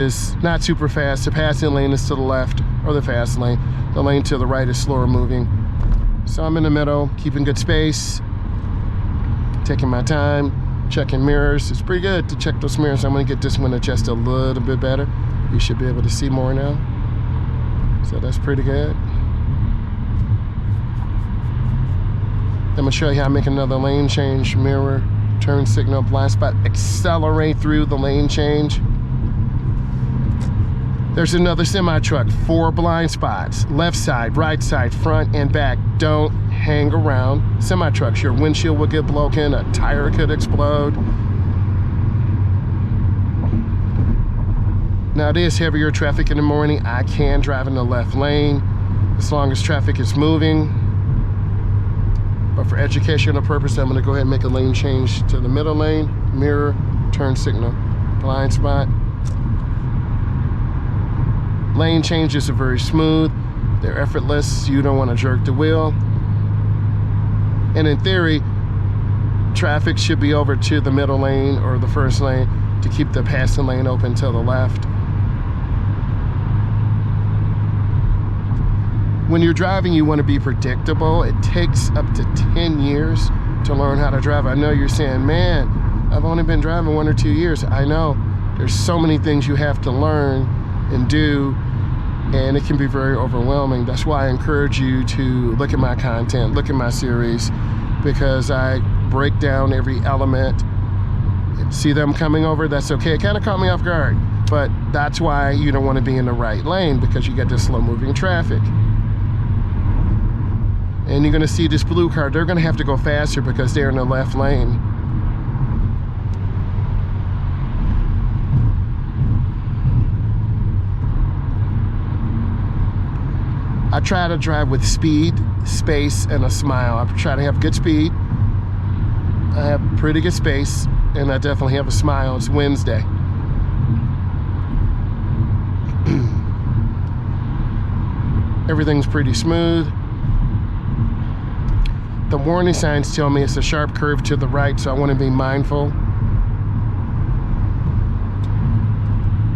is not super fast. The passing lane is to the left, or the fast lane. The lane to the right is slower moving. So I'm in the middle, keeping good space, taking my time, checking mirrors. It's pretty good to check those mirrors. I'm gonna get this one adjusted a little bit better. You should be able to see more now. So that's pretty good. I'm gonna show you how I make another lane change. Mirror, turn signal, blind spot, accelerate through the lane change. There's another semi-truck, 4 blind spots, left side, right side, front and back. Don't hang around semi-trucks. Your windshield will get broken, a tire could explode. Now it is heavier traffic in the morning. I can drive in the left lane as long as traffic is moving. But for educational purpose, I'm gonna go ahead and make a lane change to the middle lane, mirror, turn signal, blind spot. Lane changes are very smooth. They're effortless. You don't want to jerk the wheel. And in theory, traffic should be over to the middle lane or the first lane to keep the passing lane open to the left. When you're driving, you want to be predictable. It takes up to 10 years to learn how to drive. I know you're saying, man, I've only been driving 1 or 2 years. I know. There's so many things you have to learn and do, and it can be very overwhelming. That's why I encourage you to look at my content, look at my series, because I break down every element. See them coming over, that's okay. It kind of caught me off guard, but that's why you don't want to be in the right lane, because you got this slow moving traffic. And you're gonna see this blue car, they're gonna have to go faster because they're in the left lane. I try to drive with speed, space, and a smile. I try to have good speed. I have pretty good space, and I definitely have a smile. It's Wednesday. Everything's pretty smooth. The warning signs tell me it's a sharp curve to the right, so I want to be mindful.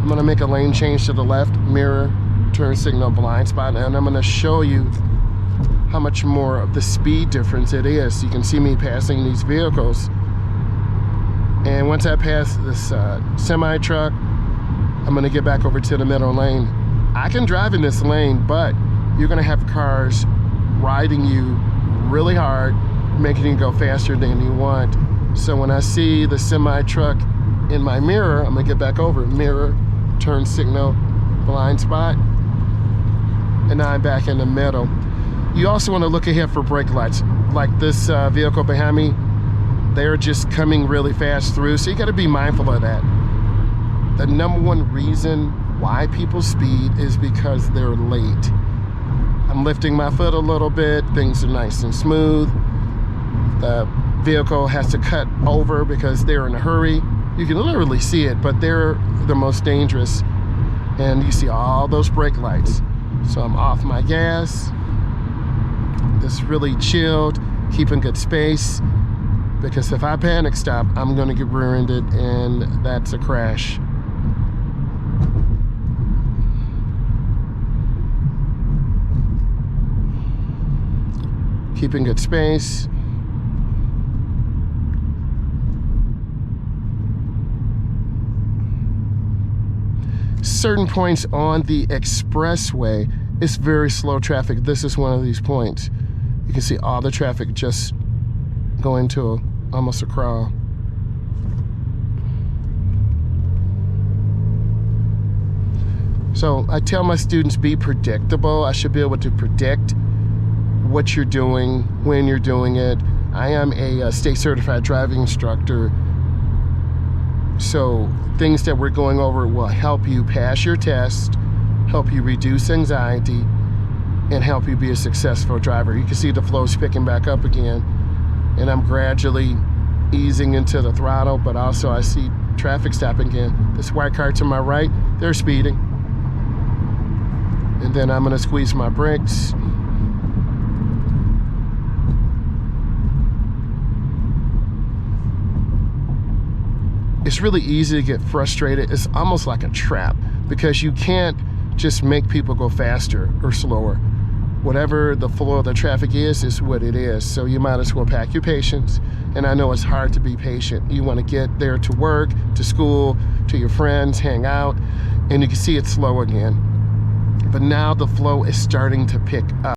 I'm going to make a lane change to the left, mirror, turn signal, blind spot, and I'm going to show you how much more of the speed difference it is. You can see me passing these vehicles, and once I pass this semi truck, I'm going to get back over to the middle lane. I can drive in this lane, but you're going to have cars riding you really hard, making you go faster than you want. So when I see the semi truck in my mirror, I'm going to get back over, mirror, turn signal, blind spot, and now I'm back in the middle. You also want to look ahead for brake lights. Like this vehicle behind me, they're just coming really fast through, so you got to be mindful of that. The #1 reason why people speed is because they're late. I'm lifting my foot a little bit, things are nice and smooth. The vehicle has to cut over because they're in a hurry. You can literally see it, but they're the most dangerous. And you see all those brake lights. So I'm off my gas. This really chilled, keeping good space, because if I panic stop, I'm gonna get rear-ended, and that's a crash. Keeping good space. Certain points on the expressway, it's very slow traffic. This is one of these points. You can see all the traffic just going to almost a crawl. So I tell my students, be predictable. I should be able to predict what you're doing, when you're doing it. I am a state certified driving instructor, so things that we're going over will help you pass your test, help you reduce anxiety, and help you be a successful driver. You can see the flow's picking back up again, and I'm gradually easing into the throttle, but also I see traffic stopping again. This white car to my right, they're speeding. And then I'm gonna squeeze my brakes. It's really easy to get frustrated. It's almost like a trap. because you can't just make people go faster or slower. Whatever the flow of the traffic is what it is. So you might as well pack your patience. And I know it's hard to be patient. You want to get there to work, to school, to your friends, hang out, and you can see it's slow again. But now the flow is starting to pick up.